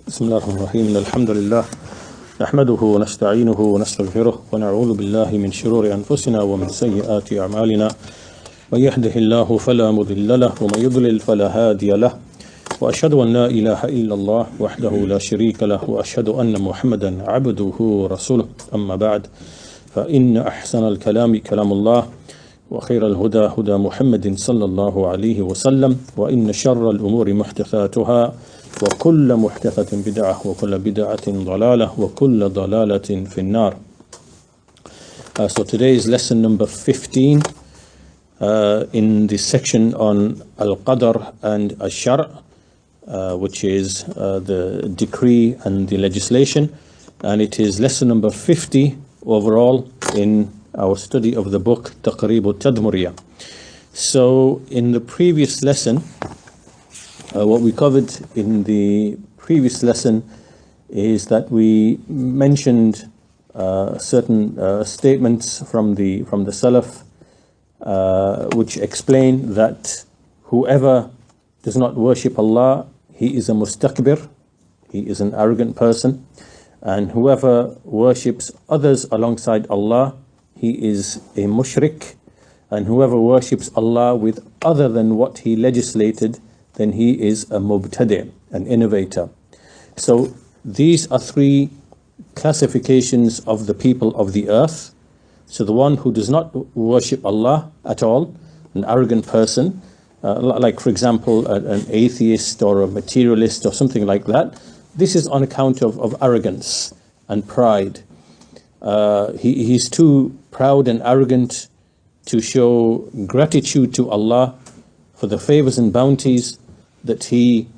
بسم الله الرحمن الرحيم. الحمد لله نحمده ونستعينه ونستغفره ونعوذ بالله من شرور أنفسنا ومن سيئات أعمالنا. من يهده الله فلا مضل له ومن يضلل فلا هادي له، وأشهد أن لا إله إلا الله وحده لا شريك له، وأشهد أن محمدا عبده ورسوله. أما بعد، فإن أحسن الكلام كلام الله، وخير الهدى هدى محمد صلى الله عليه وسلم، وإن شر الأمور محدثاتها، وكل محدثة بدعة، وكل بدعة ضلالة، وكل ضلالة في النار. So today is lesson number 15 in the section on Al-Qadr and Al-Shar', which is the decree and the legislation, and it is lesson number 50 overall in our study of the book Taqreeb Tadmuriyyah. So in the previous lesson, what we covered in the previous lesson is that we mentioned certain statements from the Salaf, which explain that whoever does not worship Allah, he is a mustakbir, he is an arrogant person, and whoever worships others alongside Allah, he is a mushrik, and whoever worships Allah with other than what he legislated, then he is a mubtadi', an innovator. So these are three classifications of the people of the earth. So the one who does not worship Allah at all, an arrogant person, like for example an atheist or a materialist or something like that, this is on account of arrogance and pride. He's too proud and arrogant to show gratitude to Allah for the favors and bounties that he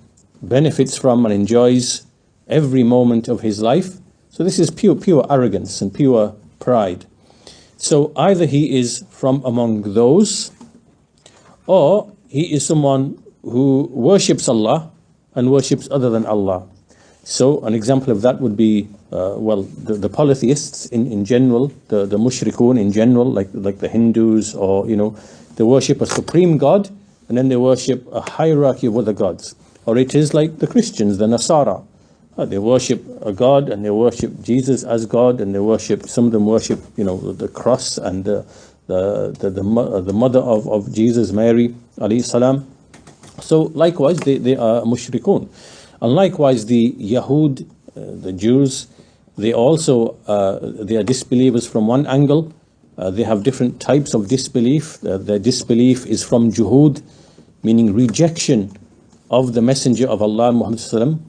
benefits from and enjoys every moment of his life. So this is pure arrogance and pure pride. So either he is from among those, or he is someone who worships Allah and worships other than Allah. So an example of that would be the polytheists in general, the mushrikun in general, like the Hindus, or they worship a supreme God and then they worship a hierarchy of other gods. Or it is like the Christians, the Nasara. They worship a God and they worship Jesus as God, and they worship, some of them worship the cross and the mother of Jesus, Mary alayhi salam. So likewise they are mushrikun. And likewise the Yahud, the Jews, they also they are disbelievers from one angle. They have different types of disbelief. Their disbelief is from juhud, meaning rejection of the messenger of Allah, Muhammad sallallahu alaihi wasallam,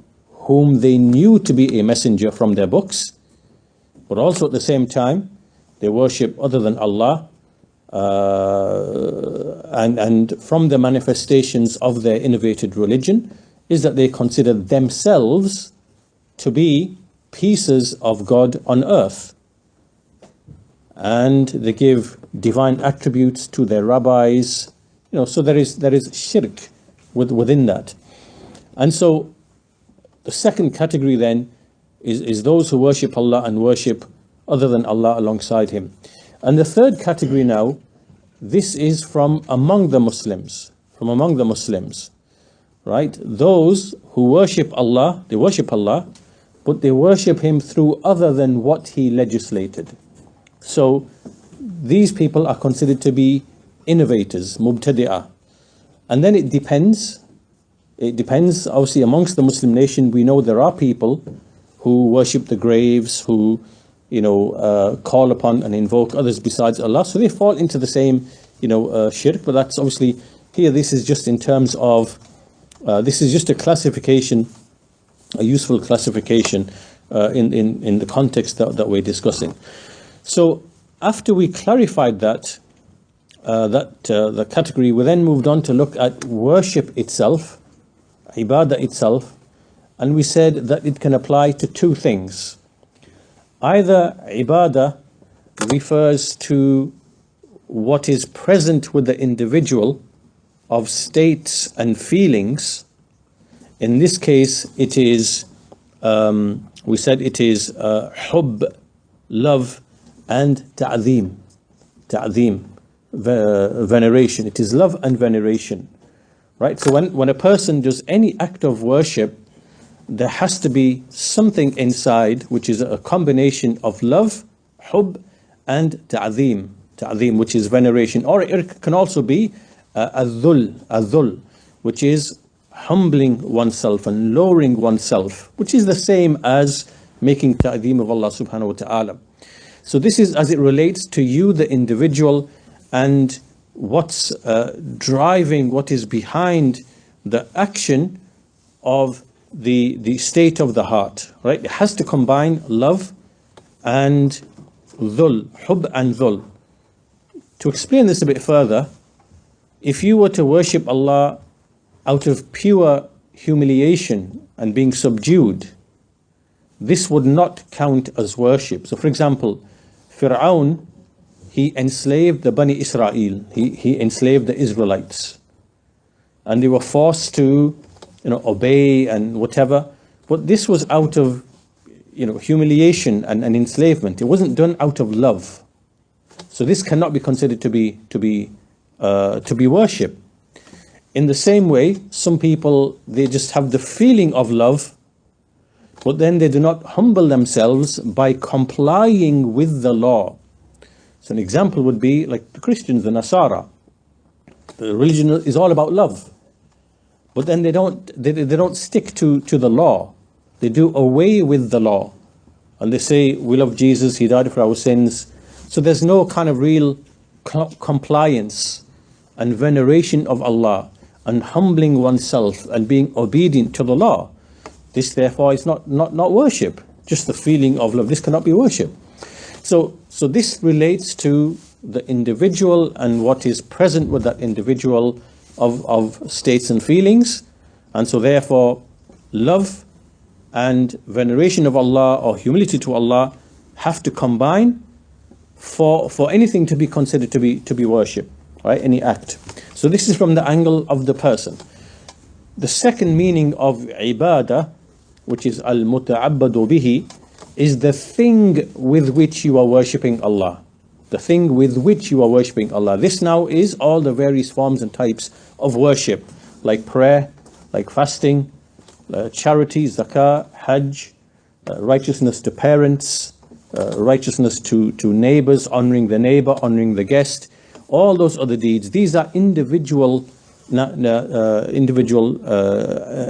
whom they knew to be a messenger from their books, but also at the same time they worship other than Allah, and from the manifestations of their innovated religion is that they consider themselves to be pieces of God on earth, and they give divine attributes to their rabbis. So there is shirk within that. And so the second category then is those who worship Allah and worship other than Allah alongside him. And the third category now, this is from among the Muslims, right? Those who worship Allah, they worship Allah, but they worship him through other than what he legislated. So these people are considered to be innovators, mubtadi'ah. And then it depends, obviously amongst the Muslim nation, we know there are people who worship the graves, who call upon and invoke others besides Allah. So they fall into the same shirk, but that's obviously, here this is just in terms of, this is just a classification, a useful classification in the context that we're discussing. So after we clarified that, the category, we then moved on to look at worship itself, ibadah itself, and we said that it can apply to two things. Either ibadah refers to what is present with the individual of states and feelings. In this case, it is, we said it is hubb, love, and ta'zeem, veneration. It is love and veneration, right? So when a person does any act of worship there has to be something inside which is a combination of love, hub, and ta'zeem, which is veneration, or it can also be a dhul, which is humbling oneself and lowering oneself, which is the same as making ta'zeem of Allah subhanahu wa ta'ala. So this is as it relates to you, the individual, and what's driving, what is behind the action of the state of the heart, right? It has to combine love and dhul, hub and dhul. To explain this a bit further, if you were to worship Allah out of pure humiliation and being subdued, this would not count as worship. So for example, Fir'aun, he enslaved the Bani Israel, he enslaved the Israelites, and they were forced to obey and whatever, but this was out of humiliation and enslavement. It wasn't done out of love. So this cannot be considered to be worship. In the same way, some people, they just have the feeling of love, but then they do not humble themselves by complying with the law. So an example would be like the Christians, the Nasara. The religion is all about love, but then they don't stick to the law. They do away with the law, and they say, we love Jesus, he died for our sins. So there's no kind of real compliance and veneration of Allah and humbling oneself and being obedient to the law. This therefore is not worship, just the feeling of love. This cannot be worship. So this relates to the individual and what is present with that individual of states and feelings. And so therefore love and veneration of Allah or humility to Allah have to combine for anything to be considered to be worship, right? Any act. So this is from the angle of the person. The second meaning of ibadah, which is al-muta'abbadu bihi, is the thing with which you are worshipping Allah. The thing with which you are worshipping Allah. This now is all the various forms and types of worship, like prayer, like fasting, charity, zakah, hajj, righteousness to parents, righteousness to neighbors, honoring the neighbor, honoring the guest, all those other deeds. These are individual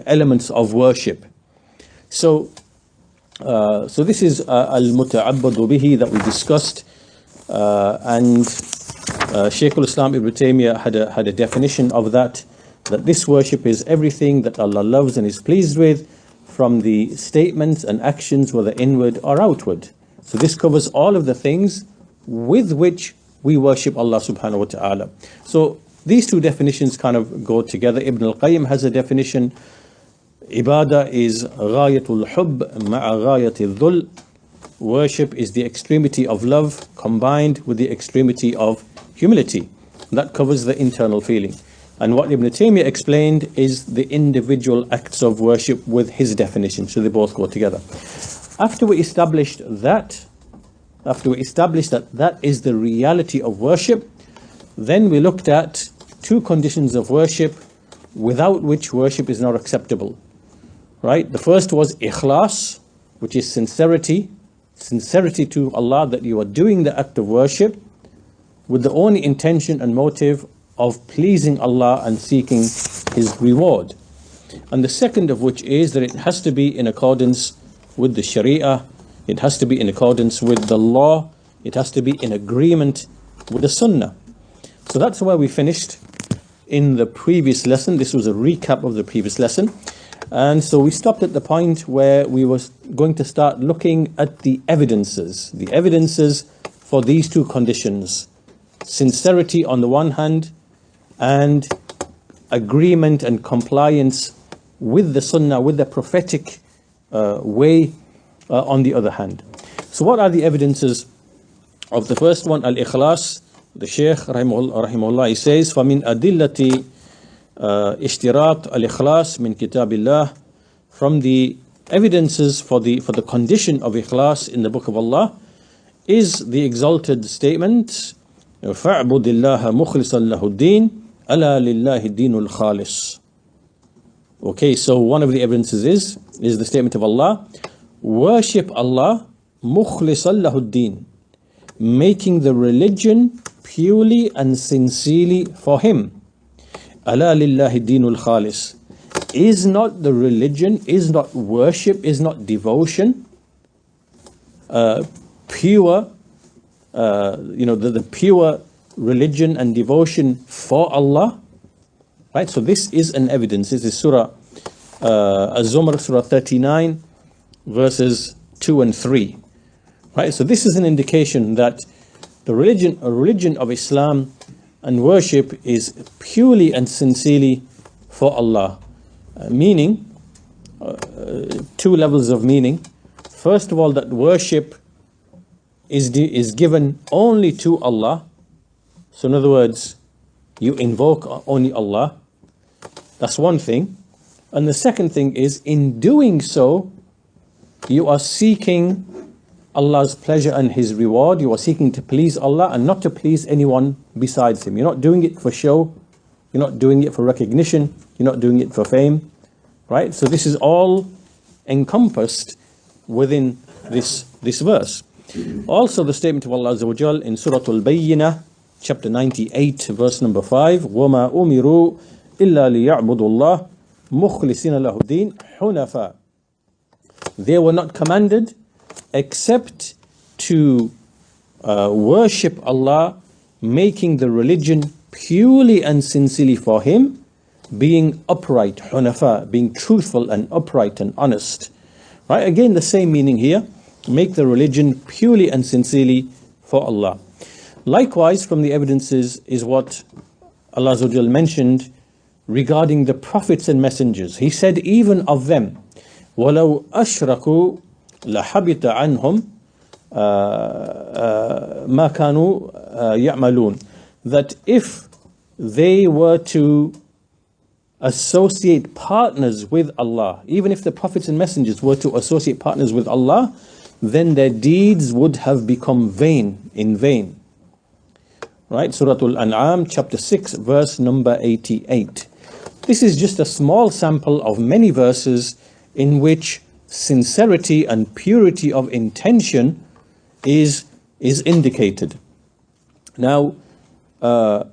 elements of worship. So this is al-muta'abbadu bihi that we discussed, and Shaykh al-Islam Ibn Taymiyyah had a definition of that this worship is everything that Allah loves and is pleased with, from the statements and actions, whether inward or outward. So this covers all of the things with which we worship Allah subhanahu wa ta'ala. So these two definitions kind of go together. Ibn al-Qayyim has a definition. Ibadah is ghayatul hubb ma'a ghayatil dhul. Worship is the extremity of love combined with the extremity of humility. That covers the internal feeling. And what Ibn Taymiyyah explained is the individual acts of worship with his definition. So they both go together. After we established that that is the reality of worship, then we looked at two conditions of worship without which worship is not acceptable. Right? The first was ikhlas, which is sincerity to Allah, that you are doing the act of worship with the only intention and motive of pleasing Allah and seeking His reward. And the second of which is that it has to be in accordance with the Sharia, it has to be in accordance with the law, it has to be in agreement with the Sunnah. So that's where we finished in the previous lesson. This was a recap of the previous lesson. And so we stopped at the point where we were going to start looking at the evidences for these two conditions. Sincerity on the one hand, and agreement and compliance with the Sunnah, with the prophetic way on the other hand. So what are the evidences of the first one? Al-Ikhlas. The Shaykh rahimahullah, he says, فَمِنْ أَدِلَّةِ اشتراط الإخلاص من كتاب الله. From the evidences for the condition of ikhlas in the book of Allah is the exalted statement, فَاعْبُدِ اللَّهَ مُخْلِصًا لَهُ الدِّينَ أَلَا لِلَّهِ الدِّينُ الْخَالِصِ. Okay, so one of the evidences is the statement of Allah, worship Allah mukhlisan lahu-d-din, making the religion purely and sincerely for Him. Ala lillahi dinul khalis. Is not the religion, is not worship, is not devotion pure, the pure religion and devotion for Allah? Right, so this is an evidence. This is Surah Az-Zumar, Surah 39, verses 2 and 3. Right, so this is an indication that the religion of Islam and worship is purely and sincerely for Allah. Meaning, two levels of meaning. First of all, that worship is given only to Allah. So in other words, you invoke only Allah. That's one thing. And the second thing is, in doing so, you are seeking Allah's pleasure and His reward. You are seeking to please Allah and not to please anyone besides Him. You're not doing it for show. You're not doing it for recognition. You're not doing it for fame. Right? So this is all encompassed within this verse. Also the statement of Allah Azza wa Jal in Surah Al-Bayyinah, chapter 98, verse number 5, وَمَا أُمِرُوا إِلَّا لِيَعْبُدُوا اللَّهِ مُخْلِصِينَ لَهُ الدِّينَ حُنَفَاءَ. They were not commanded except to worship Allah, making the religion purely and sincerely for Him, being upright, hunafa, being truthful and upright and honest. Right? Again, the same meaning here. Make the religion purely and sincerely for Allah. Likewise, from the evidences is what Allah Azza wa Jal mentioned regarding the prophets and messengers. He said even of them, وَلَوْ أَشْرَكُوا لَحَبِطَ عَنْهُمْ مَا كَانُوا يَعْمَلُونَ. That if they were to associate partners with Allah, even if the prophets and messengers were to associate partners with Allah, then their deeds would have become in vain. Right? Surah Al-An'am, chapter 6, verse number 88. This is just a small sample of many verses in which sincerity and purity of intention is indicated. Now, the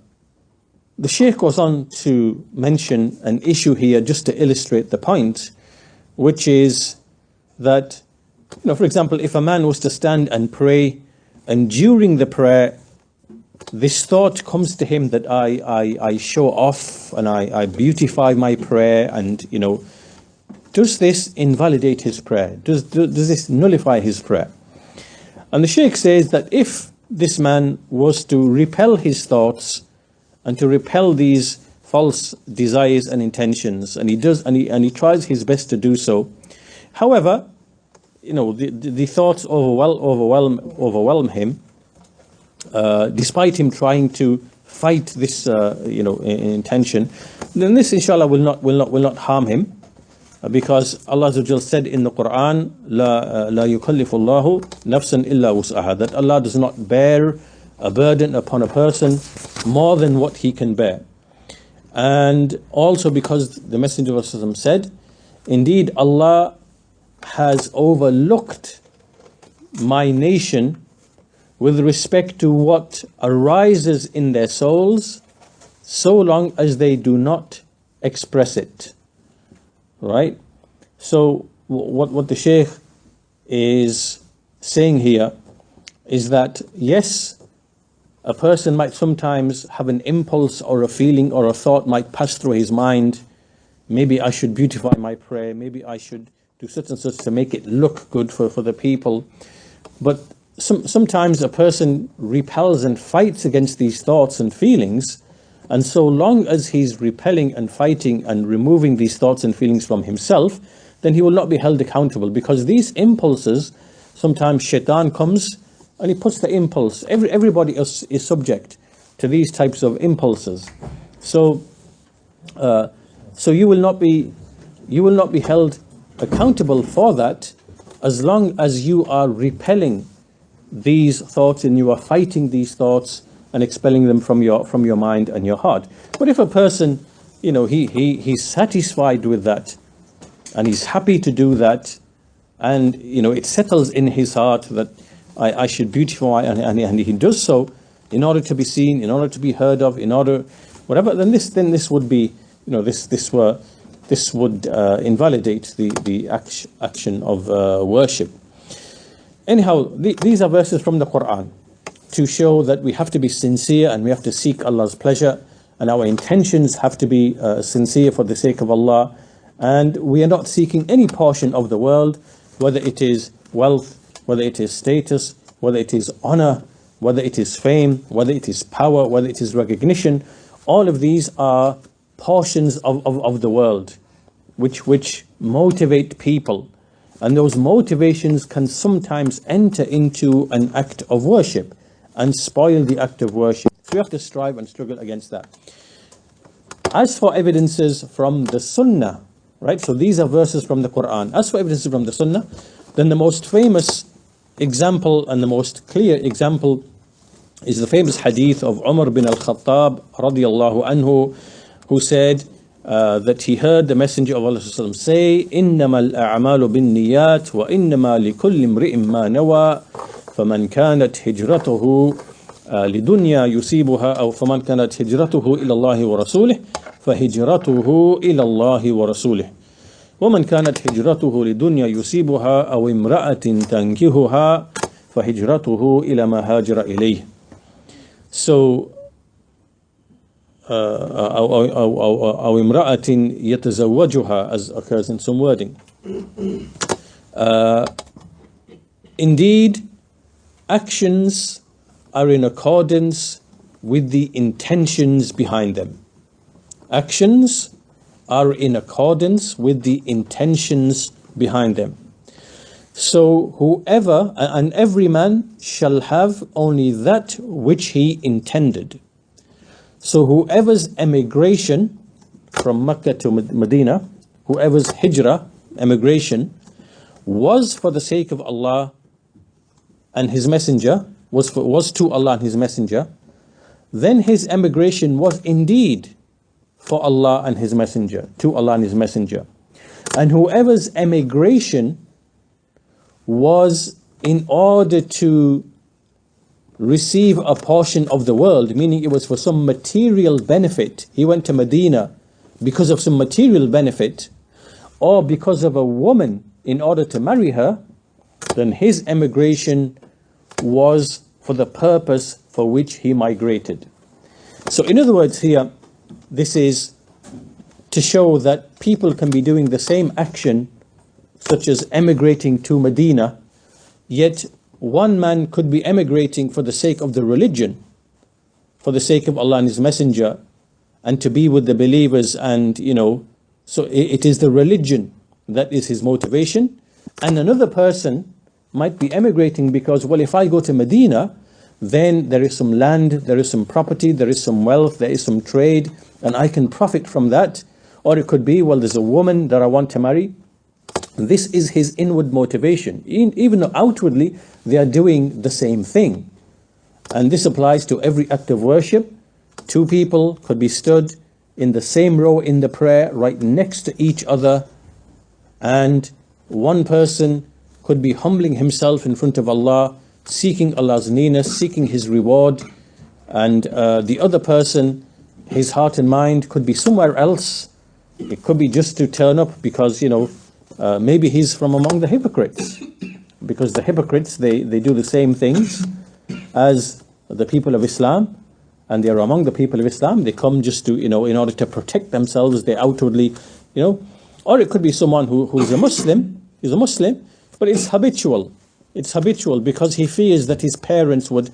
Shaykh goes on to mention an issue here just to illustrate the point, which is that, for example, if a man was to stand and pray, and during the prayer, this thought comes to him that I show off and I beautify my prayer, and does this invalidate his prayer? Does this nullify his prayer? And the Shaykh says that if this man was to repel his thoughts and to repel these false desires and intentions, and he tries his best to do so, however, the thoughts overwhelm him, despite him trying to fight this intention, then this inshallah will not harm him, because Allah Azza wa Jal said in the Quran, la yukallifu Allahu nafsan illa wus'aha, that Allah does not bear a burden upon a person more than what he can bear. And also because the Messenger of Allah said, indeed Allah has overlooked my nation with respect to what arises in their souls, so long as they do not express it. Right? So what the Shaykh is saying here is that, yes, a person might sometimes have an impulse or a feeling or a thought might pass through his mind. Maybe I should beautify my prayer. Maybe I should do such and such to make it look good for the people. But sometimes a person repels and fights against these thoughts and feelings. And so long as he's repelling and fighting and removing these thoughts and feelings from himself, then he will not be held accountable, because these impulses, sometimes shaitan comes and he puts the impulse. Everybody else is subject to these types of impulses. So you will not be held accountable for that, as long as you are repelling these thoughts and you are fighting these thoughts and expelling them from your mind and your heart. But if a person he's satisfied with that, and he's happy to do that, and it settles in his heart that I should beautify, and he does so in order to be seen, in order to be heard of, in order whatever. Then this would be, this would invalidate the action of worship. Anyhow, these are verses from the Quran to show that we have to be sincere and we have to seek Allah's pleasure, and our intentions have to be sincere for the sake of Allah, and we are not seeking any portion of the world, whether it is wealth, whether it is status, whether it is honor, whether it is fame, whether it is power, whether it is recognition. All of these are portions of the world which motivate people, and those motivations can sometimes enter into an act of worship and spoil the act of worship. So we have to strive and struggle against that. As for evidences from the Sunnah, right? So these are verses from the Quran. As for evidences from the Sunnah, then the most famous example and the most clear example is the famous hadith of Umar bin al-Khattab radiyallahu anhu, who said that he heard the Messenger of Allah say, إِنَّمَا الْأَعْمَالُ بِالنِّيَّاتِ وَإِنَّمَا لِكُلِّ امْرِئٍ مَّا نَوَى فَمَنْ كَانَتْ هِجْرَتُهُ لِدُنْيَا يُصِيبُهَا أو فَمَنْ كَانَتْ هِجْرَتُهُ إِلَى اللَّهِ وَرَسُولِهِ فَهِجْرَتُهُ إِلَى اللَّهِ وَرَسُولِهِ وَمَنْ كَانَتْ هِجْرَتُهُ لِدُنْيَا يُصِيبُهَا أَوْ امْرَأَةٍ تَنْكِحُهَا فَهِجْرَتُهُ إِلَى مَا هَاجَرَ إِلَيْهِ. So أو امرأة يتزوجها, as occurs in some wording. Indeed, actions are in accordance with the intentions behind them. Actions are in accordance with the intentions behind them. So whoever and every man shall have only that which he intended. So whoever's emigration from Mecca to Medina, whoever's hijrah, emigration, was for the sake of Allah and His Messenger, was to Allah and His Messenger, then his emigration was indeed for Allah and His Messenger, to Allah and His Messenger. And whoever's emigration was in order to receive a portion of the world, meaning it was for some material benefit. He went to Medina because of some material benefit, or because of a woman in order to marry her, then his emigration was for the purpose for which he migrated. So in other words here, this is to show that people can be doing the same action, such as emigrating to Medina, yet one man could be emigrating for the sake of the religion, for the sake of Allah and His Messenger, and to be with the believers, and so it is the religion that is his motivation. And another person might be emigrating because, well, if I go to Medina, then there is some land, there is some property, there is some wealth, there is some trade, and I can profit from that. Or it could be, well, there's a woman that I want to marry. This is his inward motivation, even though outwardly they are doing the same thing. And this applies to every act of worship. Two people could be stood in the same row in the prayer, right next to each other, and one person could be humbling himself in front of Allah, seeking Allah's nearness, seeking His reward, and the other person, his heart and mind could be somewhere else. It could be just to turn up because, maybe he's from among the hypocrites, because the hypocrites, they do the same things as the people of Islam, and they are among the people of Islam. They come just to, in order to protect themselves, they outwardly, or it could be someone who's a Muslim, but it's habitual. It's habitual because he fears that his parents would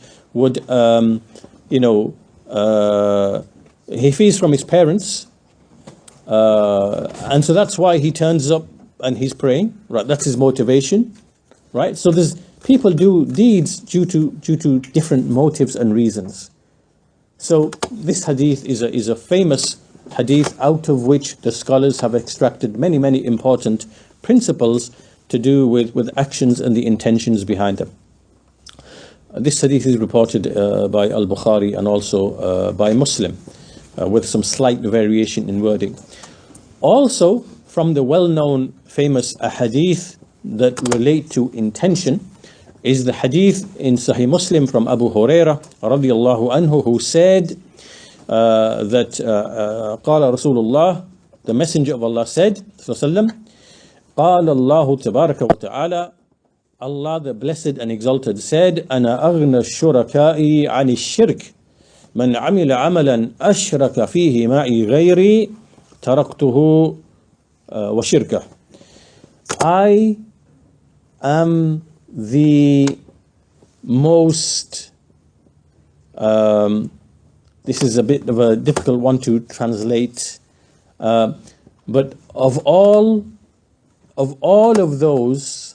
he fears from his parents, and so that's why he turns up and he's praying, right? That's his motivation, right? So there's people do deeds due to different motives and reasons. So this hadith is a famous hadith out of which the scholars have extracted many important principles to do with actions and the intentions behind them. This hadith is reported by Al-Bukhari and also by Muslim. with some slight variation in wording. Also, from the well-known famous hadith that relate to intention is the hadith in Sahih Muslim from Abu Hurairah radiyallahu anhu, who said that قال رسول الله, the Messenger of Allah said, sallallahu قال الله تبارك وتعالى, Allah the Blessed and Exalted said, أنا أغنى الشركاء عن الشرك من عمل عملا أشرك فيه معي غيري تركته وشركه. I am the most, this is a bit of a difficult one to translate, but of all of those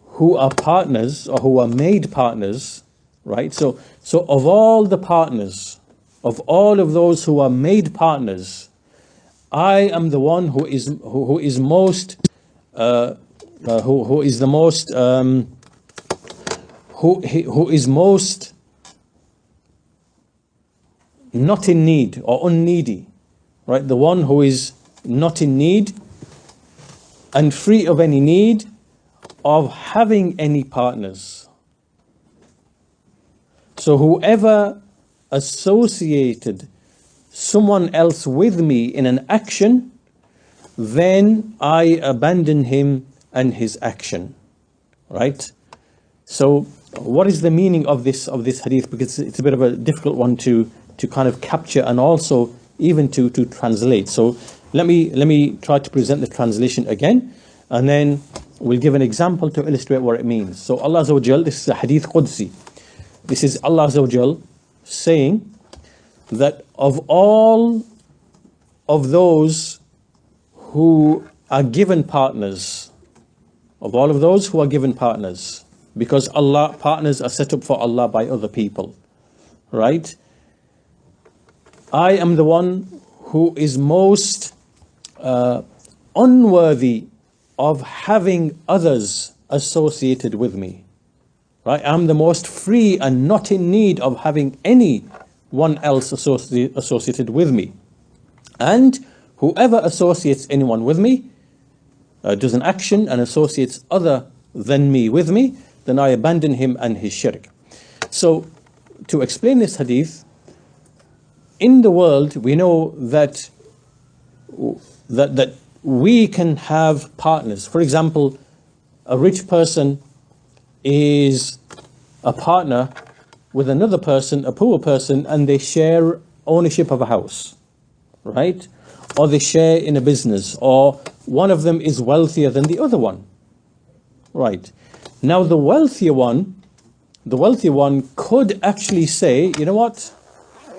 who are partners or who are made partners, right? So of all the partners, of all of those who are made partners, I am the one who is most who is the most who is most not in need or unneedy, right? The one who is not in need and free of any need of having any partners. So whoever associated someone else with me in an action, then I abandon him and his action, right? So what is the meaning of this hadith? Because it's a bit of a difficult one to kind of capture and also even to translate. So let me try to present the translation again, and then we'll give an example to illustrate what it means. So Allah Azza wa Jal, this is a hadith Qudsi. This is Allah Azza wa Jal saying that of all of those who are given partners, because Allah, partners are set up for Allah by other people, right? I am the one who is most unworthy of having others associated with me, right? I'm the most free and not in need of having anyone else associated with me. And whoever associates anyone with me, does an action and associates other than me with me, then I abandon him and his shirk. So to explain this hadith, in the world we know that we can have partners. For example, a rich person is a partner with another person, a poor person, and they share ownership of a house, right? Or they share in a business, or one of them is wealthier than the other one, right? Now the wealthier one could actually say, you know what?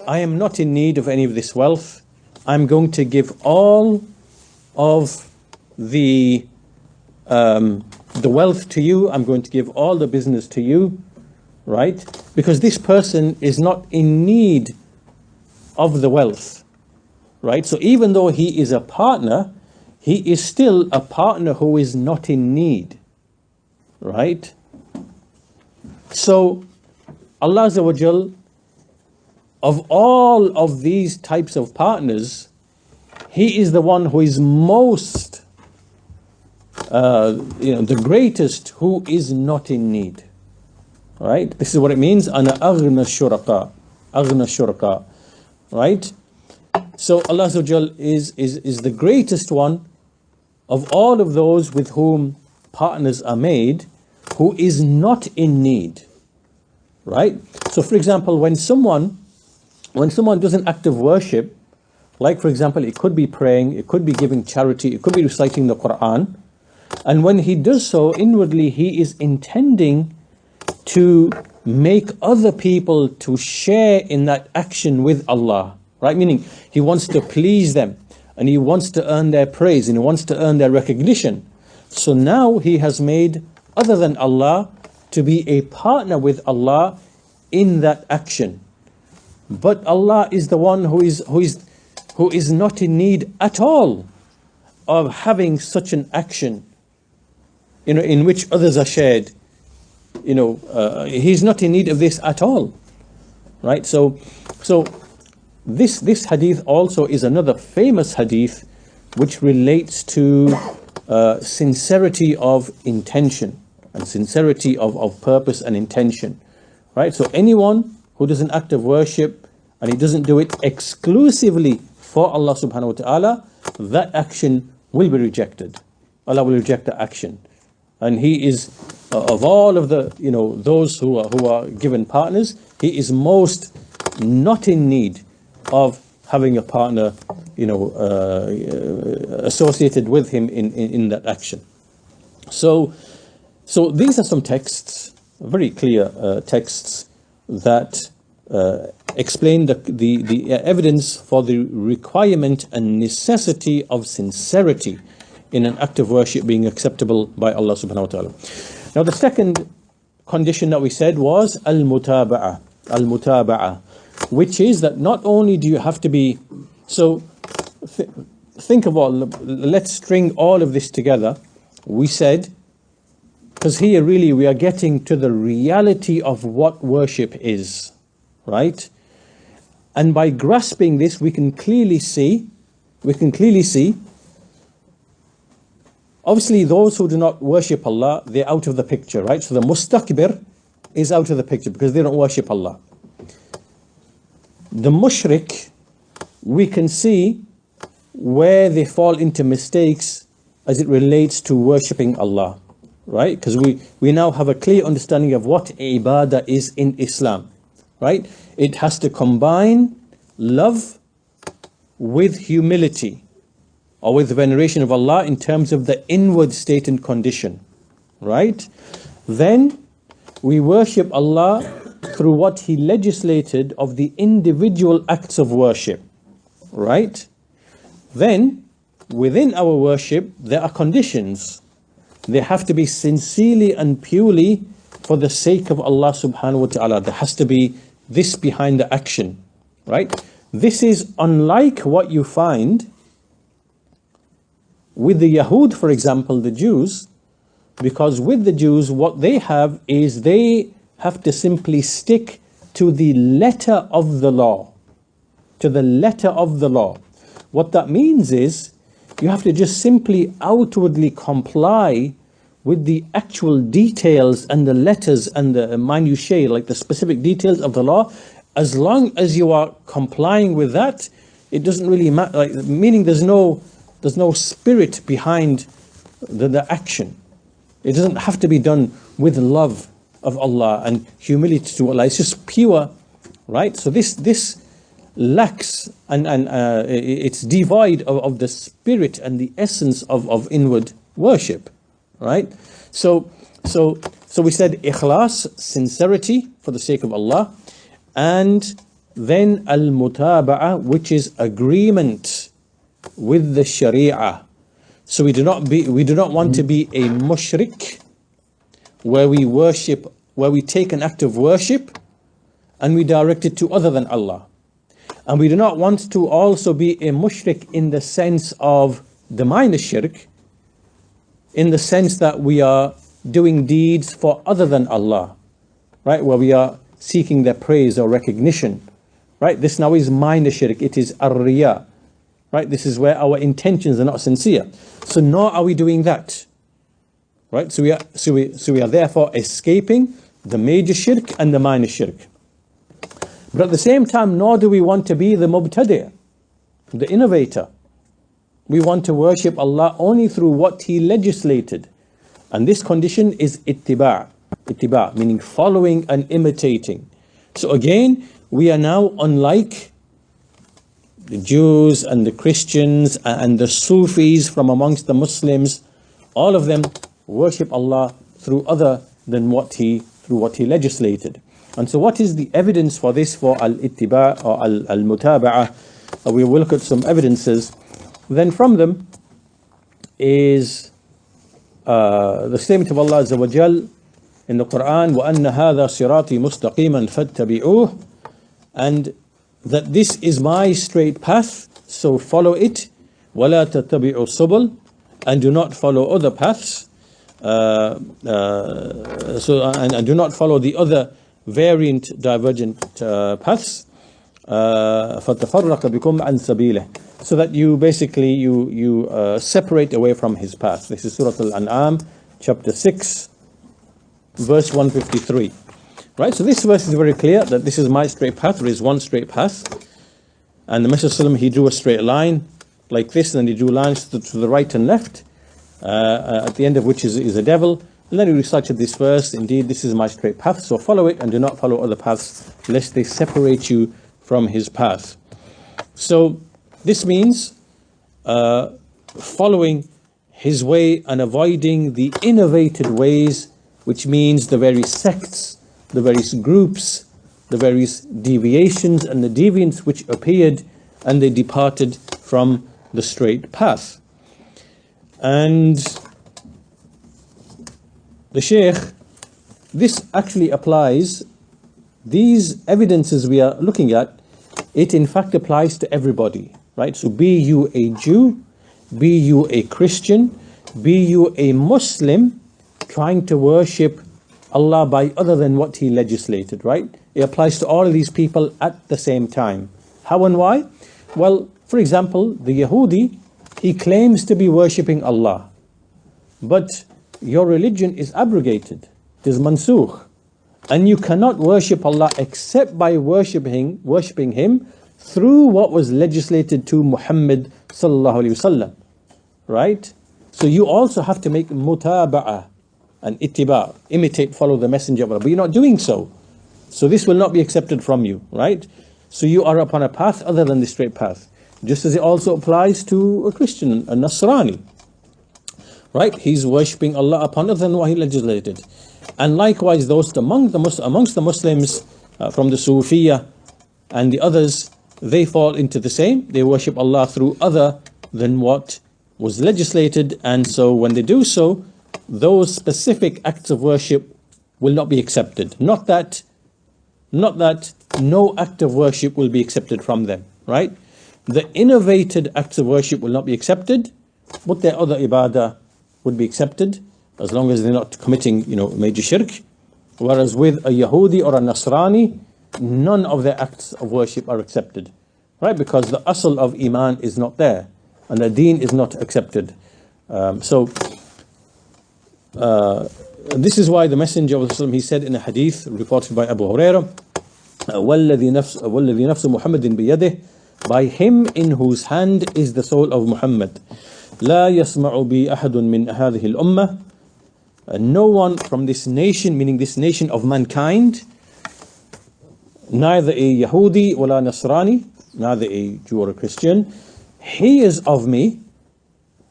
I am not in need of any of this wealth. I'm going to give all of the wealth to you. I'm going to give all the business to you, right? Because this person is not in need of the wealth, right? So even though he is a partner, he is still a partner who is not in need, right? So Allah Azza wa Jal, of all of these types of partners, He is the one who is most, the greatest, who is not in need. Right? This is what it means. Ana aghna shuraka. Right? So Allah Azza wa Jal is the greatest one of all of those with whom partners are made, who is not in need. Right? So for example, when someone does an act of worship, like for example, it could be praying, it could be giving charity, it could be reciting the Quran, and when he does so, inwardly he is intending to make other people to share in that action with Allah, right? Meaning he wants to please them, and he wants to earn their praise, and he wants to earn their recognition. So now he has made other than Allah to be a partner with Allah in that action. But Allah is the one who is not in need at all of having such an action, in which others are shared. He's not in need of this at all, right? So this hadith also is another famous hadith which relates to sincerity of intention and sincerity of purpose and intention, right? So anyone who does an act of worship and he doesn't do it exclusively for Allah subhanahu wa ta'ala, that action will be rejected. Allah will reject the action. And he is, of all of the, those who are given partners, he is most not in need of having a partner, associated with him in that action. So these are some texts, very clear texts that explain the evidence for the requirement and necessity of sincerity in an act of worship being acceptable by Allah subhanahu wa ta'ala. Now the second condition that we said was al-mutaba'ah, which is that not only do you have to be, think of all, let's string all of this together. We said, because here really we are getting to the reality of what worship is, right? And by grasping this, we can clearly see, obviously those who do not worship Allah, they're out of the picture, right? So the mustakbir is out of the picture because they don't worship Allah. The mushrik, we can see where they fall into mistakes as it relates to worshipping Allah, right? Because we now have a clear understanding of what ibadah is in Islam, right? It has to combine love with humility or with veneration of Allah in terms of the inward state and condition, right? Then we worship Allah through what He legislated of the individual acts of worship, right? Then within our worship there are conditions. They have to be sincerely and purely for the sake of Allah subhanahu wa ta'ala. There has to be this behind the action, right? This is unlike what you find with the Yahud, for example, the Jews, because with the Jews, what they have is they have to simply stick to the letter of the law, to the letter of the law. What that means is you have to just simply outwardly comply with the actual details and the letters and the minutiae, like the specific details of the law. As long as you are complying with that, it doesn't really matter, meaning there's no spirit behind the action. It doesn't have to be done with love of Allah and humility to Allah. It's just pure, right? So this lacks and it's devoid of the spirit and the essence of inward worship, right? So we said ikhlas, sincerity for the sake of Allah, and then al-mutaba'ah, which is agreement with the Sharia. So we do not want to be a mushrik where we take an act of worship and we direct it to other than Allah. And we do not want to also be a mushrik in the sense of the minor shirk, in the sense that we are doing deeds for other than Allah, right? Where we are seeking their praise or recognition, right? This now is minor shirk. It is ar-riya, right? This is where our intentions are not sincere. So nor are we doing that, right? So we are therefore escaping the major shirk and the minor shirk. But at the same time, nor do we want to be the mubtadi', the innovator. We want to worship Allah only through what He legislated. And this condition is ittiba', meaning following and imitating. So again, we are now unlike the Jews and the Christians and the Sufis from amongst the Muslims. All of them worship Allah through other than what He legislated. And so what is the evidence for this, for al-ittiba' or al-mutaba'ah? We will look at some evidences. Then from them is the statement of Allah Azza wa Jal in the Quran, وَأَنَّ هَذَا صِرَاطِي مُسْتَقِيمًا فَاتَّبِعُوهُ, and that this is my straight path, so follow it. وَلَا تَتَّبِعُوا السُّبُلَ, and do not follow other paths. And do not follow the other variant, divergent paths. فَتَفَرَّقَ بِكُمْ عَنْ سَبِيلِهِ, so that you basically you separate away from his path. This is Surah Al-An'am, chapter 6, verse 153. Right, so this verse is very clear that this is my straight path. There is one straight path, and the Messenger ﷺ, he drew a straight line like this, and then he drew lines to the right and left, at the end of which is a devil. And then he recited this verse: indeed, this is my straight path, so follow it and do not follow other paths, lest they separate you from his path. So this means following his way and avoiding the innovated ways, which means the various sects, the various groups, the various deviations and the deviants which appeared and they departed from the straight path. And the Shaykh, this actually applies, these evidences we are looking at, it in fact applies to everybody, right? So be you a Jew, be you a Christian, be you a Muslim trying to worship Allah by other than what he legislated, right? It applies to all of these people at the same time. How and why? Well, for example, the Yahudi, he claims to be worshipping Allah, but your religion is abrogated, it is mansukh, and you cannot worship Allah except by worshipping him through what was legislated to Muhammad sallallahu alaihi wasallam, right? So you also have to make mutaba'ah and ittiba, imitate, follow the messenger of Allah, but you're not doing so. So this will not be accepted from you, right? So you are upon a path other than the straight path. Just as it also applies to a Christian, a Nasrani, right? He's worshipping Allah upon other than what he legislated. And likewise, those amongst the Muslims from the Sufiya and the others, they fall into the same. They worship Allah through other than what was legislated, and so when they do so, those specific acts of worship will not be accepted. Not that no act of worship will be accepted from them, right? The innovated acts of worship will not be accepted, but their other ibadah would be accepted, as long as they're not committing, major shirk. Whereas with a Yahudi or a Nasrani, none of their acts of worship are accepted, right? Because the asl of iman is not there, and the deen is not accepted. This is why the Messenger of Allah, he said in a hadith reported by Abu Hurairah, وَالَّذِي نَفْسُ مُحَمَّدٍ بِيَدِهِ, by him in whose hand is the soul of Muhammad, لَا يَسْمَعُ بِي أَحَدٌ مِّنْ هَذِهِ الْأُمَّةِ, no one from this nation, meaning this nation of mankind, neither a Yahudi ولا Nasrani, neither a Jew or a Christian, he is of me,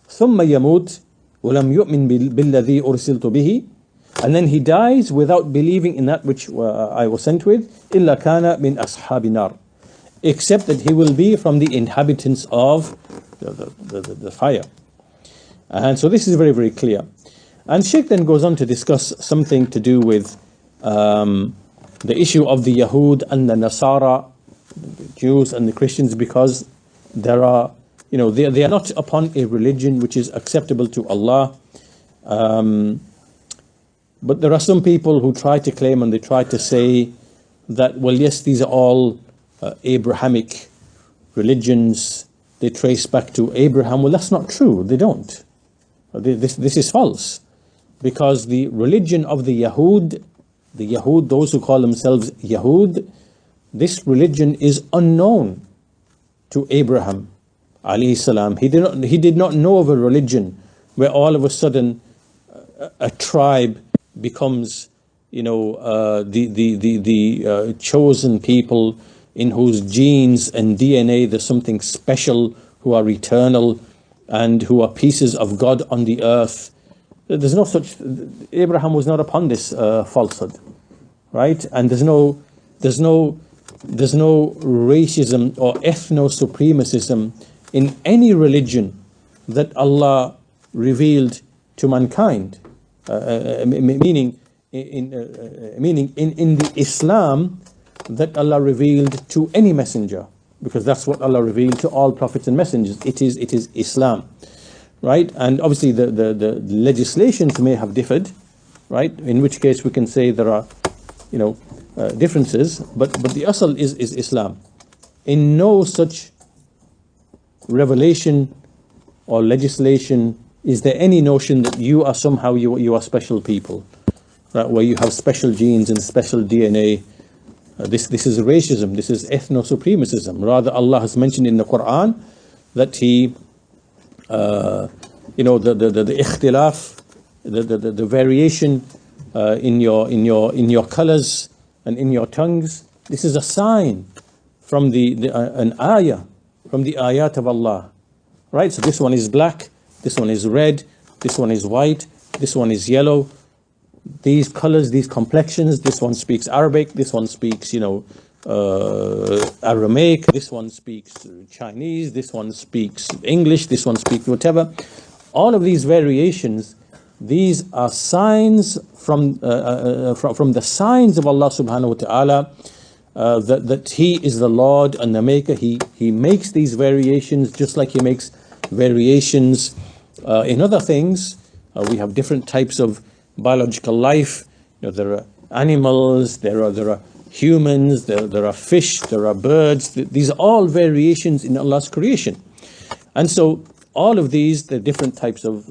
ثُمَّ يَمُوتُ وَلَمْ يُؤْمِنْ بِالَّذِي أُرْسِلْتُ بِهِ, and then he dies without believing in that which I was sent with, إِلَّا كَانَ مِنْ أَصْحَابِ النَّارِ, except that he will be from the inhabitants of the fire. And so this is very, very clear. And Sheikh then goes on to discuss something to do with the issue of the Yahud and the Nasara, the Jews and the Christians, because there are, they are not upon a religion which is acceptable to Allah. But there are some people who try to claim and they try to say that, well, yes, these are all Abrahamic religions. They trace back to Abraham. Well, that's not true. They don't. This is false. Because the religion of the Yahud, those who call themselves Yahud, this religion is unknown to Abraham alayhi salam. He did not know of a religion where all of a sudden a tribe becomes, the chosen people in whose genes and DNA there's something special, who are eternal and who are pieces of God on the earth. There's no such. Abraham was not upon this falsehood, right? And there's no racism or ethno-supremacism in any religion that Allah revealed to mankind. Meaning in the Islam that Allah revealed to any messenger, because that's what Allah revealed to all prophets and messengers. It is Islam, right? And obviously the legislations may have differed, right? In which case we can say there are, differences, but the asl is Islam. In no such revelation or legislation is there any notion that you are somehow, you are special people, right? Where you have special genes and special DNA. This is racism, this is ethno-supremacism. Rather, Allah has mentioned in the Quran that He, the ikhtilaf, the variation in your colors and in your tongues. This is a sign from an ayah, from the ayat of Allah, right? So this one is black, this one is red, this one is white, this one is yellow. These colors, these complexions, this one speaks Arabic, this one speaks, Aramaic, this one speaks Chinese, this one speaks English, this one speaks whatever. All of these variations, these are signs from the signs of Allah subhanahu wa ta'ala, that He is the Lord and the Maker. He makes these variations just like He makes variations in other things. We have different types of biological life. There are animals, there are humans, there are fish, there are birds. These are all variations in Allah's creation. And so all of these, the different types of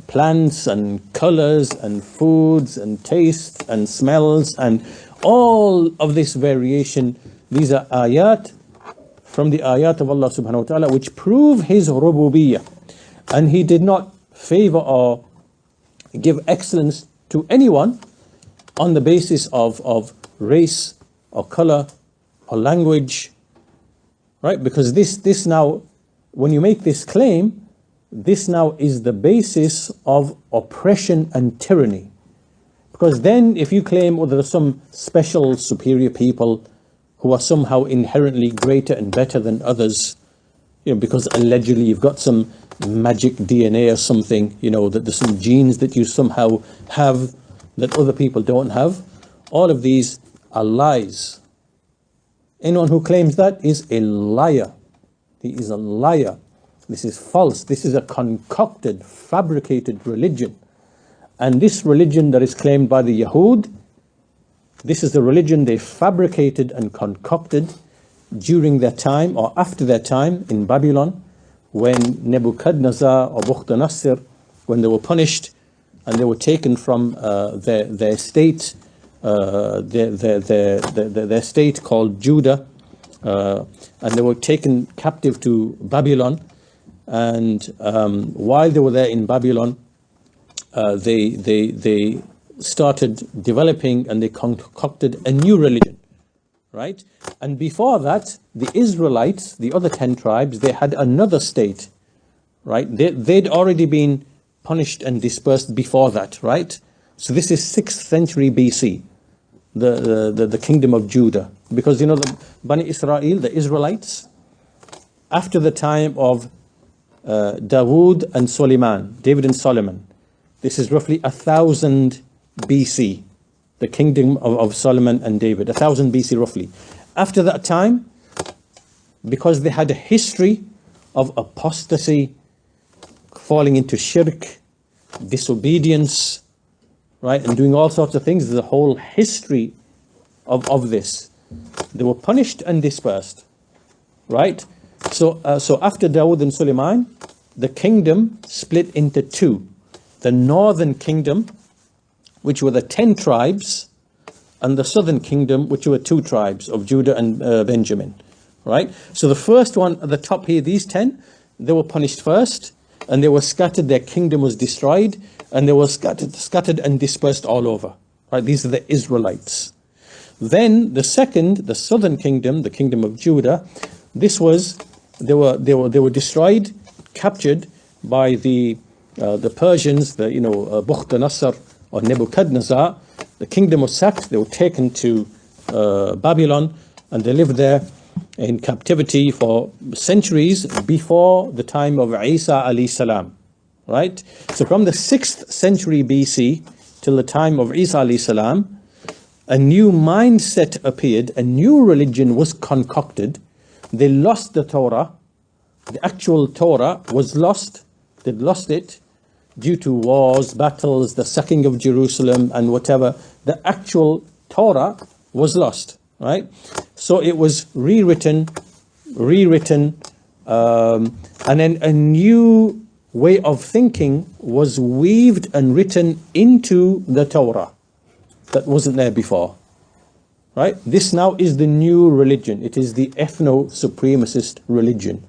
plants and colors and foods and tastes and smells, and all of this variation, these are ayat from the ayat of Allah subhanahu wa ta'ala, which prove His rububiyyah. And He did not favor or give excellence to anyone on the basis of race or color or language, right? Because this now, when you make this claim, this now is the basis of oppression and tyranny. Because then if you claim, there are some special superior people who are somehow inherently greater and better than others, because allegedly you've got some magic DNA or something, that there's some genes that you somehow have that other people don't have. All of these are lies. Anyone who claims that is a liar. He is a liar. This is false. This is a concocted, fabricated religion. And this religion that is claimed by the Yahud, this is the religion they fabricated and concocted during their time or after their time in Babylon, when Nebuchadnezzar or Bukhtanasir, when they were punished and they were taken from their state, their state called Judah, and they were taken captive to Babylon. And while they were there in Babylon, they started developing and they concocted a new religion, right? And before that, the Israelites, the other 10 tribes, they had another state, right? They'd already been punished and dispersed before that, right? So this is 6th century BC, the kingdom of Judah. Because the Bani Israel, the Israelites, after the time of Dawood and Suleiman, David and Solomon, this is roughly 1000 BC, the kingdom of Solomon and David, 1000 BC roughly. After that time, because they had a history of apostasy, falling into shirk, disobedience, right, and doing all sorts of things, there's a whole history of this. They were punished and dispersed, right? So after Dawood and Suleiman, the kingdom split into two. The northern kingdom, which were the 10 tribes, and the southern kingdom, which were 2 tribes of Judah and Benjamin, right? So the first one at the top here, these 10, they were punished first, and they were scattered, their kingdom was destroyed, and they were scattered and dispersed all over, right? These are the Israelites. Then the second, the southern kingdom, the kingdom of Judah, this was, they were destroyed, captured by the Persians, Bukhtanasar or Nebuchadnezzar. The kingdom was sacked, they were taken to Babylon, and they lived there in captivity for centuries before the time of Isa alayhi salam, right? So from the 6th century BC till the time of Isa alayhi salam, a new mindset appeared, a new religion was concocted. They lost the Torah. The actual Torah was lost. They'd lost it due to wars, battles, the sacking of Jerusalem and whatever. The actual Torah was lost, right? So it was rewritten rewritten, and then a new way of thinking was weaved and written into the Torah that wasn't there before. Right? This now is the new religion. It is the ethno-supremacist religion.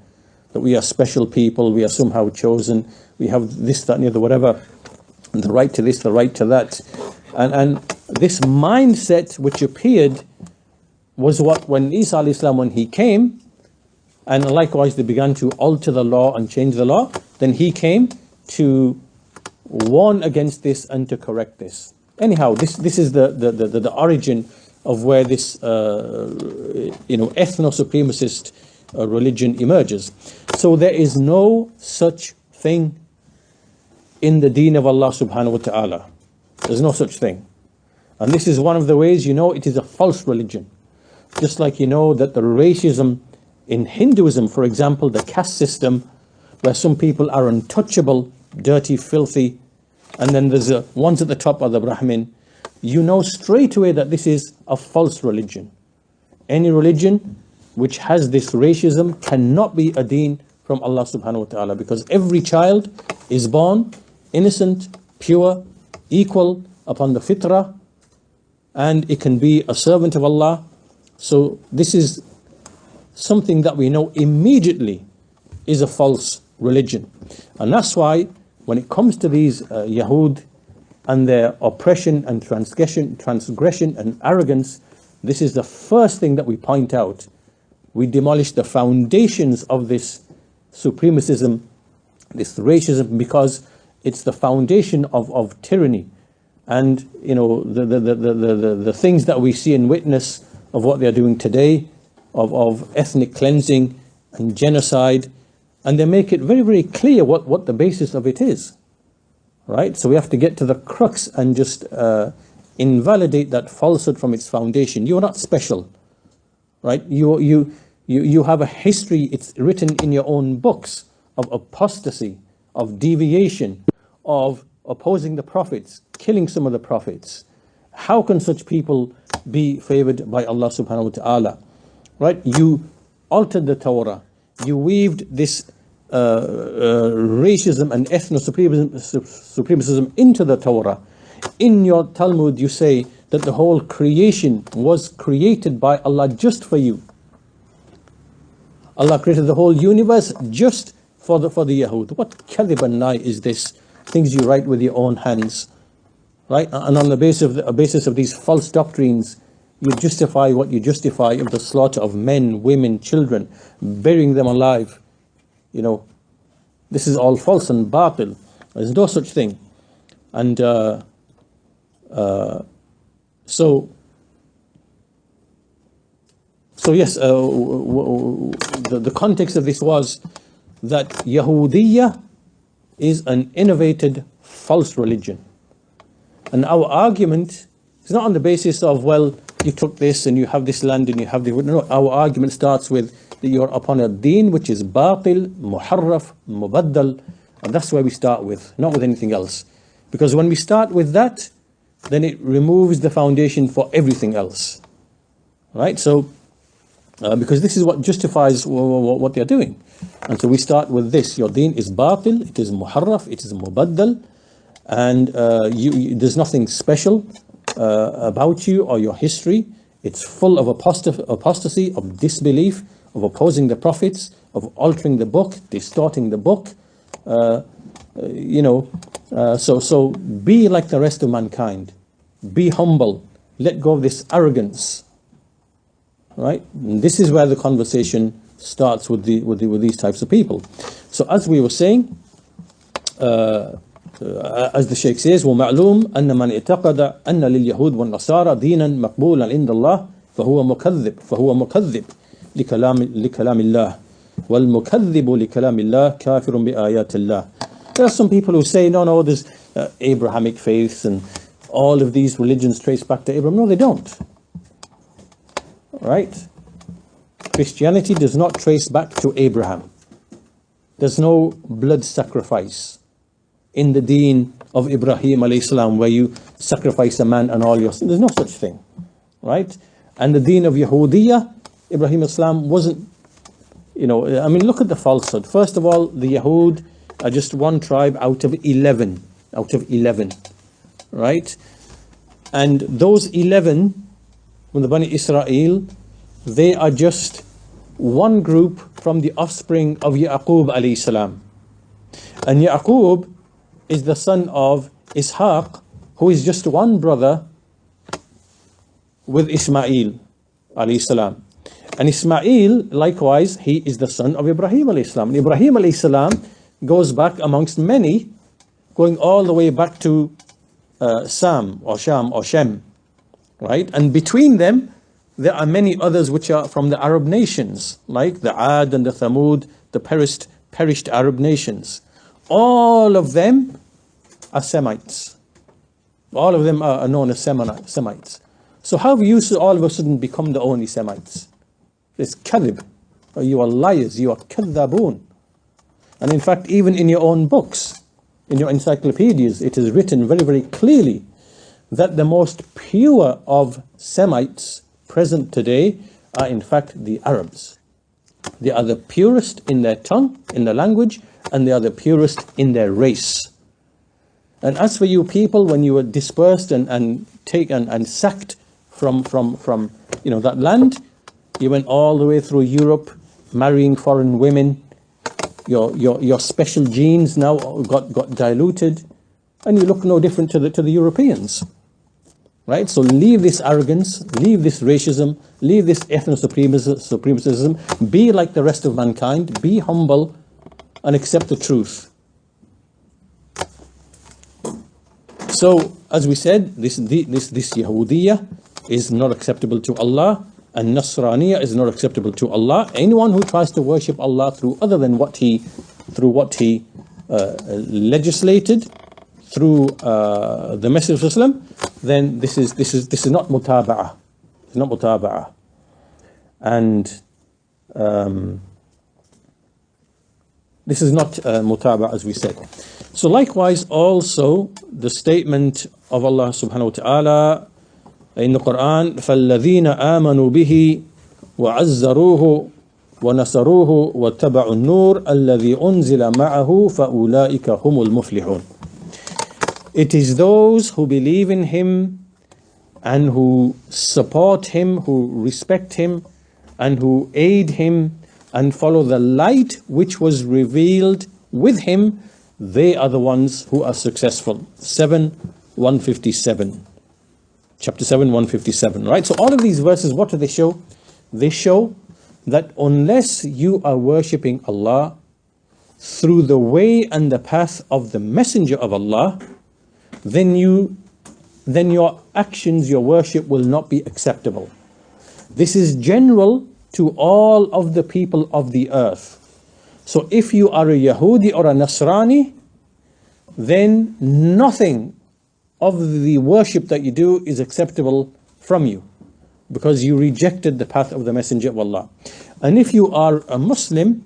That we are special people, we are somehow chosen, we have this, that and the other, whatever, the right to this, the right to that. And this mindset which appeared was what, when Isa alayhi salam, when he came, and likewise they began to alter the law and change the law, then he came to warn against this and to correct this. Anyhow, this is the origin of where this ethno-supremacist religion emerges. So there is no such thing in the deen of Allah subhanahu wa ta'ala. There's no such thing. And this is one of the ways you know it is a false religion. Just like you know that the racism in Hinduism, for example, the caste system, where some people are untouchable, dirty, filthy, and then there's ones at the top are the Brahmin, you know straight away that this is a false religion. Any religion which has this racism cannot be a deen from Allah subhanahu wa ta'ala, because every child is born innocent, pure, equal upon the fitrah, and it can be a servant of Allah. So this is something that we know immediately is a false religion. And that's why when it comes to these Yahud and their oppression and transgression and arrogance, this is the first thing that we point out. We demolish the foundations of this supremacism, this racism, because it's the foundation of tyranny. And you know the things that we see and witness of what they're doing today, of ethnic cleansing and genocide, and they make it very, very clear what the basis of it is. Right? So we have to get to the crux and just invalidate that falsehood from its foundation. You are not special. Right? You have a history, it's written in your own books, of apostasy, of deviation, of opposing the prophets, killing some of the prophets. How can such people be favored by Allah subhanahu wa ta'ala? Right? You altered the Torah. You weaved this racism and ethno-supremacism into the Torah. In your Talmud you say that the whole creation was created by Allah just for you. Allah created the whole universe just for the Yahud. What kadhib and lie is this? Things you write with your own hands. Right? And on the basis of these false doctrines, you justify what you justify of the slaughter of men, women, children, burying them alive. You know, this is all false and batil. There's no such thing. And so yes, the context of this was that Yahudiyyah is an innovated false religion. And our argument is not on the basis of, well, you took this and you have this land and you have the... No, our argument starts with that you're upon a deen which is batil, muharraf, mubaddal, and that's where we start with, not with anything else. Because when we start with that, then it removes the foundation for everything else. Right? So, because this is what justifies what they're doing. And so we start with this. Your deen is batil, it is muharraf, it is mubaddal, and there's nothing special about you or your history. It's full of apostasy, of disbelief, of opposing the prophets, of altering the book, distorting the book. So be like the rest of mankind. Be humble. Let go of this arrogance. Right? And this is where the conversation starts with these types of people. So as we were saying, as the Shaykh says, وَمَعْلُومٌ أَنَّ مَنْ اعْتَقَدَ أَنَّ لِلْيَهُودِ وَالنَّصَارَى دِينًا مَقْبُولًا عِنْدَ اللَّهِ فهو مكذب لكلام الله والمكذب لكلام الله كافر بآيات الله. There are some people who say, no, there's Abrahamic faiths and all of these religions trace back to Abraham. No, they don't. Right? Christianity does not trace back to Abraham. There's no blood sacrifice in the deen of Ibrahim alayhi salam where you sacrifice a man and all your sins. There's no such thing. Right? And the deen of Yahudiyyah, Ibrahim alayhi salam wasn't I mean, look at the falsehood. First of all, the Yahud are just one tribe out of 11. Out of 11. Right? And those 11, from the Bani Israel, they are just one group from the offspring of Yaqub alayhi salam. And Yaqub is the son of Ishaq, who is just one brother with Ismail alayhi salam. And Ismail, likewise, he is the son of Ibrahim alayhi salam. And Ibrahim alayhi salam goes back amongst many, going all the way back to Sham or Shem, right? And between them, there are many others which are from the Arab nations, like the Ad and the Thamud, the perished Arab nations. All of them are Semites. All of them are known as Semites. So how have you all of a sudden become the only Semites? It's kadhib. You are liars. You are kadhabun. And in fact, even in your own books, in your encyclopedias, it is written very, very clearly that the most pure of Semites present today are in fact the Arabs. They are the purest in their tongue, in their language, and they are the purest in their race. And as for you people, when you were dispersed and taken and sacked from that land, you went all the way through Europe, marrying foreign women. Your special genes now got diluted, and you look no different to the Europeans, right? So leave this arrogance, leave this racism, leave this ethno-supremacism. Be like the rest of mankind. Be humble, and accept the truth. So, as we said, this Yahudiyyah is not acceptable to Allah, and Nasraniyah is not acceptable to Allah. Anyone who tries to worship Allah through other than what he legislated through the Messenger of Islam, then this is not mutaba'ah. It's not mutaba'ah. And this is not mutaba'ah, as we said. So likewise also the statement of Allah subhanahu wa ta'ala in the Quran, فَالَّذِينَ آمَنُوا بِهِ وَعَزَّرُوهُ وَنَصَرُوهُ وَاتَّبَعُوا النُّورَ الَّذِي أُنزِلَ مَعَهُ فَأُولَٰئِكَ هُمُ الْمُفْلِحُونَ. It is those who believe in Him and who support Him, who respect Him, and who aid Him and follow the light which was revealed with Him. They are the ones who are successful. 7:157. Chapter 7:157. Right? So all of these verses, what do they show? They show that unless you are worshipping Allah through the way and the path of the Messenger of Allah, then your actions, your worship will not be acceptable. This is general to all of the people of the earth. So if you are a Yahudi or a Nasrani, then nothing of the worship that you do is acceptable from you, because you rejected the path of the Messenger of Allah. And if you are a Muslim,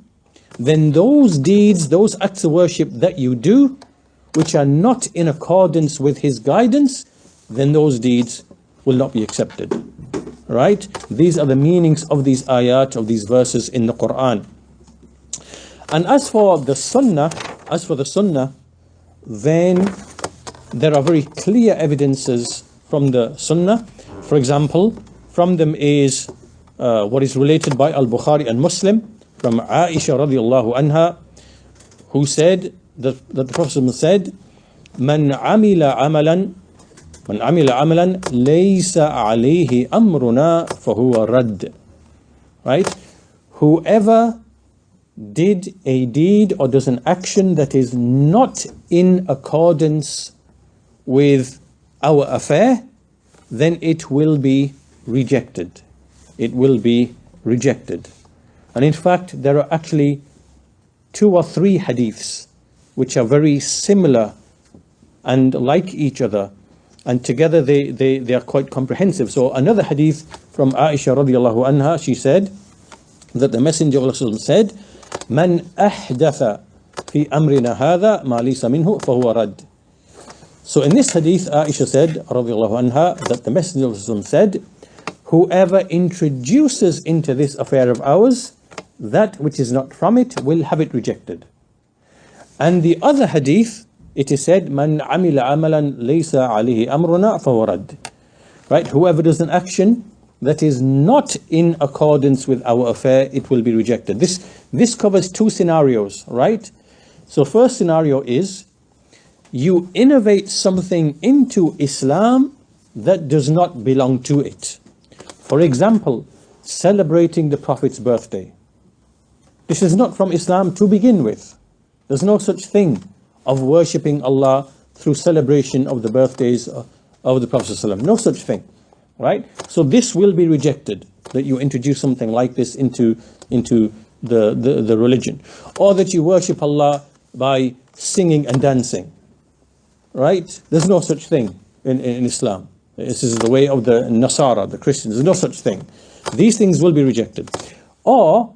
then those deeds, those acts of worship that you do, which are not in accordance with His guidance, then those deeds will not be accepted. Right? These are the meanings of these ayat, of these verses in the Quran. And as for the Sunnah, then there are very clear evidences from the Sunnah. For example, from them is what is related by Al-Bukhari and Muslim from Aisha radiallahu anha, who said that the Prophet said, "Man amila amalan laysa alayhi amruna fahuwa radd." Right? Whoever did a deed or does an action that is not in accordance with our affair, then it will be rejected. It will be rejected. And in fact, there are actually 2 or 3 hadiths which are very similar and like each other, and together they are quite comprehensive. So another hadith from Aisha radiallahu anha, she said that the Messenger of Allah said, "Man ahdatha fi amrina hadha ma laysa minhu fahuwa radd." So in this hadith, Aisha said radiallahu anha that the Messenger of Allah said, whoever introduces into this affair of ours that which is not from it will have it rejected. And the other hadith, it is said, Man amila amalan laysa alayhi amruna fawarad. Right? Whoever does an action that is not in accordance with our affair, it will be rejected. This covers two scenarios, right? So first scenario is, you innovate something into Islam that does not belong to it. For example, celebrating the Prophet's birthday. This is not from Islam to begin with. There's no such thing of worshipping Allah through celebration of the birthdays of the Prophet ﷺ. No such thing, right? So this will be rejected, that you introduce something like this into the religion. Or that you worship Allah by singing and dancing, right? There's no such thing in Islam. This is the way of the Nasara, the Christians. There's no such thing. These things will be rejected. Or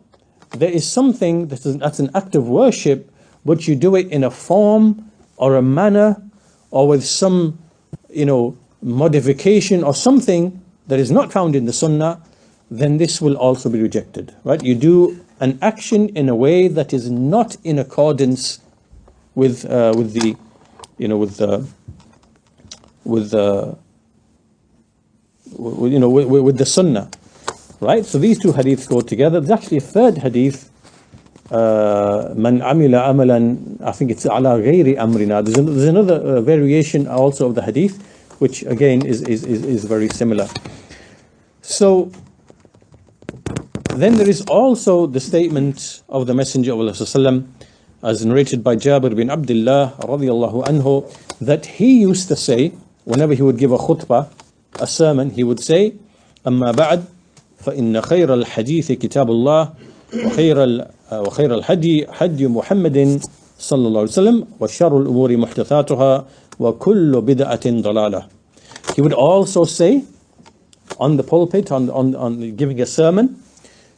there is something that's an act of worship, but you do it in a form or a manner or with some, modification or something that is not found in the Sunnah, then this will also be rejected, right? You do an action in a way that is not in accordance with the Sunnah, right? So these two hadiths go together. There's actually a third hadith. Man amila amalan, I think it's ala ghayri amrina. There's another variation also of the hadith, which again is very similar. So then there is also the statement of the Messenger of Allah sallallahu, as narrated by Jabir bin Abdullah radiyallahu anhu, that he used to say, whenever he would give a khutbah, a sermon, he would say, أما بعد فإن خير الحديث كتاب الله وخير الهدي هدي محمد صلى الله عليه وسلم وشر الأمور محدثاتها وكل بدعة ضلالة. He would also say on the pulpit, on giving a sermon,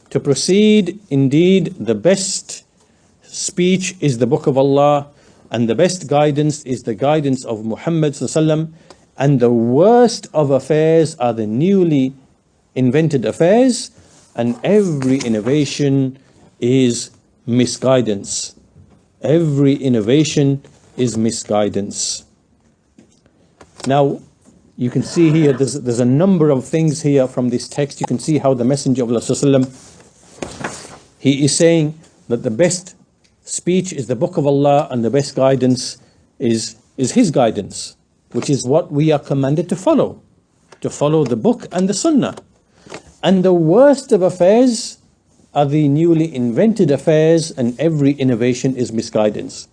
to proceed, indeed the best speech is the book of Allah, and the best guidance is the guidance of Muhammad sallallahu alaihi wasallam, and the worst of affairs are the newly invented affairs, and every innovation is misguidance. Every innovation is misguidance. Now, you can see here, there's a number of things here from this text. You can see how the Messenger of Allah sallallahu alaihi wasallam, he is saying that the best speech is the book of Allah, and the best guidance is his guidance, which is what we are commanded to follow the book and the Sunnah. And the worst of affairs are the newly invented affairs, and every innovation is misguidance.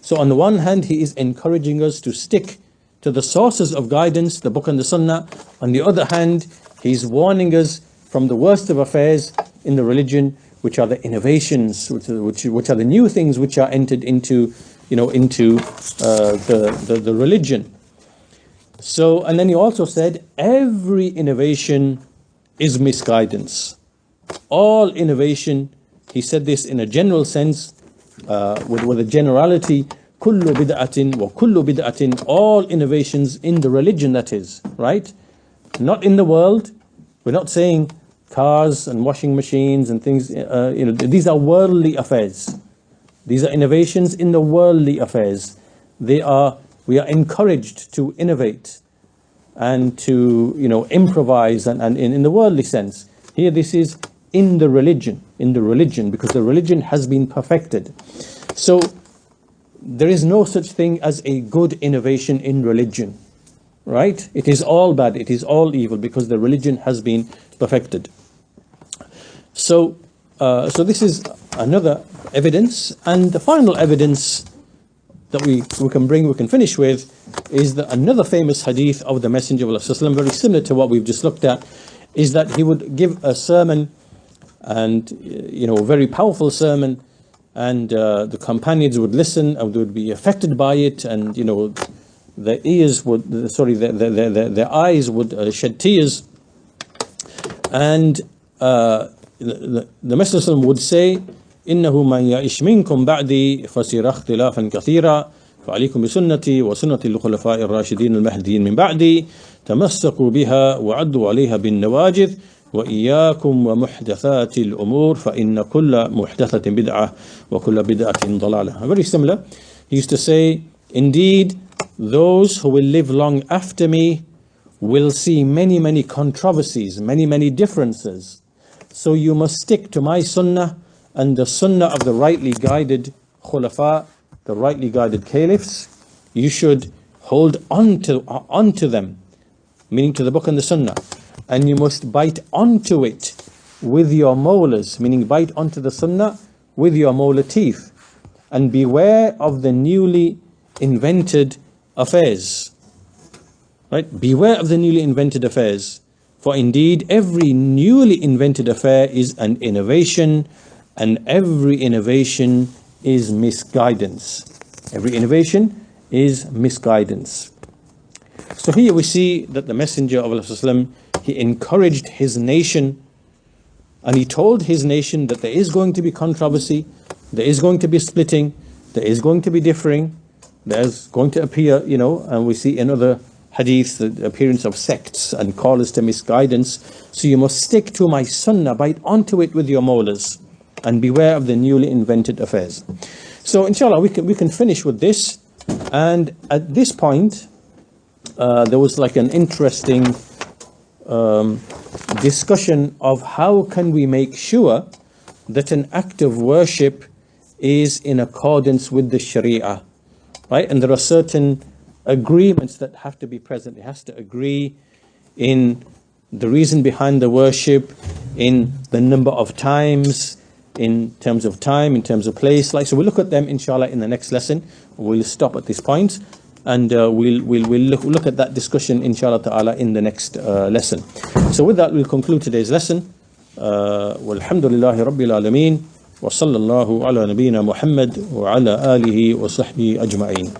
So on the one hand, he is encouraging us to stick to the sources of guidance, the book and the Sunnah. On the other hand, he's warning us from the worst of affairs in the religion, which are the innovations, which are the new things which are entered into the religion. So, and then he also said, every innovation is misguidance. All innovation, he said this in a general sense, with a generality, kullu bid'atin wa kullu bid'atin, all innovations in the religion, that is, right? Not in the world. We're not saying cars and washing machines and things, these are worldly affairs. These are innovations in the worldly affairs. We are encouraged to innovate and to, improvise and in the worldly sense. Here this is in the religion, because the religion has been perfected. So there is no such thing as a good innovation in religion, right? It is all bad, it is all evil, because the religion has been perfected. So this is another evidence, and the final evidence that we can finish with is that another famous hadith of the Messenger of Allah, very similar to what we've just looked at, is that he would give a sermon, and a very powerful sermon, and the companions would listen and would be affected by it, and their eyes would shed tears, and the Messenger would say, إنه من يعش منكم بعدي فسيرى اختلافا كثيرا فعليكم بسنتي وسنة الخلفاء الراشدين المهديين من بعدي تمسكوا بها وعضوا عليها بالنواجذ وإياكم ومحدثات الأمور فإن كل محدثة بدعة وكل بدعة ضلالة. Very similar. He used to say, indeed, those who will live long after me will see many, many controversies, many, many differences. So you must stick to my sunnah and the sunnah of the rightly guided khulafa, the rightly guided caliphs. You should hold on to them, meaning to the book and the sunnah. And you must bite onto it with your molars, meaning bite onto the sunnah with your molar teeth. And beware of the newly invented affairs. Right? Beware of the newly invented affairs. For indeed, every newly invented affair is an innovation, and every innovation is misguidance. Every innovation is misguidance. So here we see that the Messenger of Allah, he encouraged his nation, and he told his nation that there is going to be controversy, there is going to be splitting, there is going to be differing, there's going to appear, and we see in other hadith the appearance of sects and callers to misguidance. So you must stick to my sunnah, bite onto it with your molars, and beware of the newly invented affairs. So inshallah we can finish with this. And at this point there was like an interesting discussion of how can we make sure that an act of worship is in accordance with the Sharia, right? And there are certain agreements that have to be present. It has to agree in the reason behind the worship, in the number of times, in terms of time, in terms of place. So we'll look at them inshallah in the next lesson. We'll stop at this point, and we'll look at that discussion inshallah ta'ala in the next lesson. So with that we'll conclude today's lesson. Walhamdulillahi Rabbil Alameen, wa sallallahu ala nabiyyina Muhammad wa ala alihi wa sahbihi ajma'in.